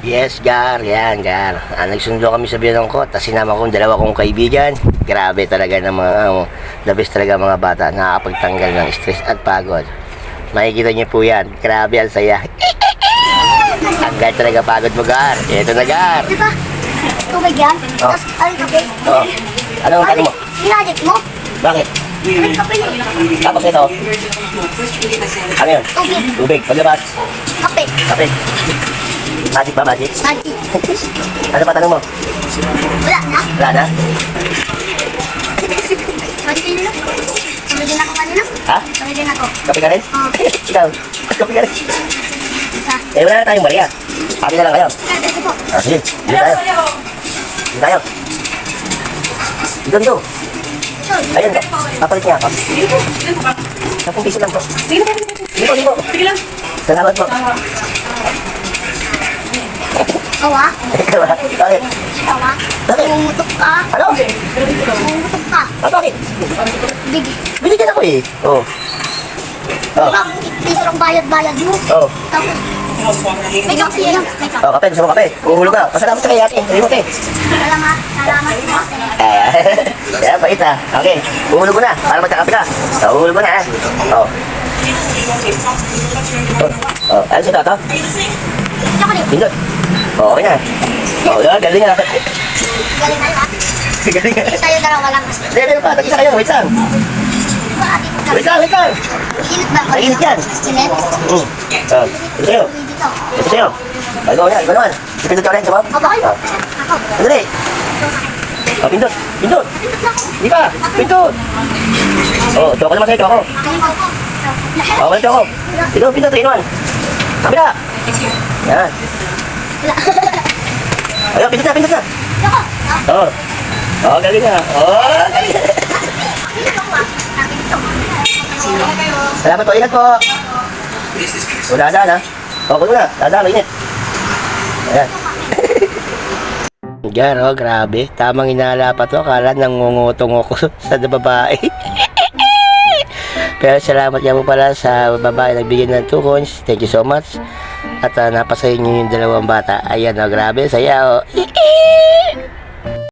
Yes, Gar. Yan, Gar. Nagsundo kami sa biyanong ko. Tapos sinama kong dalawa kong kaibigan. Grabe talaga ng mga, the best talaga mga bata. Nakakapagtanggal ng stress at pagod. Makikita niyo po yan. Grabe, ang saya. Tanggal talaga pagod mo, Gar. Ito na, Gar. Diba? Tubig yan? Oh. Tapos, aling kape? Oh. Ano ang tanong mo? Ginadit mo? Bakit? Aling kape yun. Tapos ito. Ano yun? Tubig. Tubig. Paglabas. Kape. Kape. Magic ba, magic? Magic. Ano pa tanong mo? Wala na. Wala na? Magic din lang. Kami din ako kanina. Ha? Kami din ako. Kape ka rin? Oo. Ikaw? Kape ka rin? Isa. Wala na tayong Maria. Kape na lang kayo. Ito po. Sige. Dito tayo. Dito tayo. Dito. Ito. Ayun ko. Papalit niya ako. 10 piso lang po. Dito. Sige lang. Salamat po. Kawa. Ikaw ha? Bakit? Kawa. Bakit? Umutok ka. Ano? Umutok ka. Bakit? Big. Binigyan ako eh. Oo. Oh. Diba? Dito lang bayad-bayad mo. Oo. Tapos, may kape yan. May kape. Oh, kape. Gusto mo kape? Uhulog ka. Pasalamat ka kay ate. Sabi mo, te. Salamat. Salamat po. Kaya bait ha. Okay. Uhulog ko na. Para magkakape ka. So, uhulog ko na ha. Oh. Ano si Toto? Chocolate. Pindot. Okay na. Yan. Galing na. Galing tayo ha. Galing na. Tayo dalawa lang. Hindi, meron pa. Tag-isa kayo. Wait lang. Diba ate ko Wait lang. Init ba? Mainit yan. Init? Ito sa'yo. Dito. Ito sa'yo. Ikaw na. Ikaw naman. Pindot ka rin. Sama? Ako ba? Ako. Sandali. Pindot. Pindot. Hindi pa. Pindot. Choco naman sa'yo. Choco. Wala choco. Ito, pindot. Inuan. Kabila. Yan. Ayun, pindot na. Ako. Galing na. Galing na. Salamat po. Ingat po. Wala na. Kulo na. Dada, mainit. Ayan. Yan, grabe. Tamang inala pa to. Akala nangungutong ako sa babae. Pero salamat nga po pala sa babae nagbigay ng 2 coins. Thank you so much. At napasaya niyo yung dalawang bata. Ayan, grabe. Saya.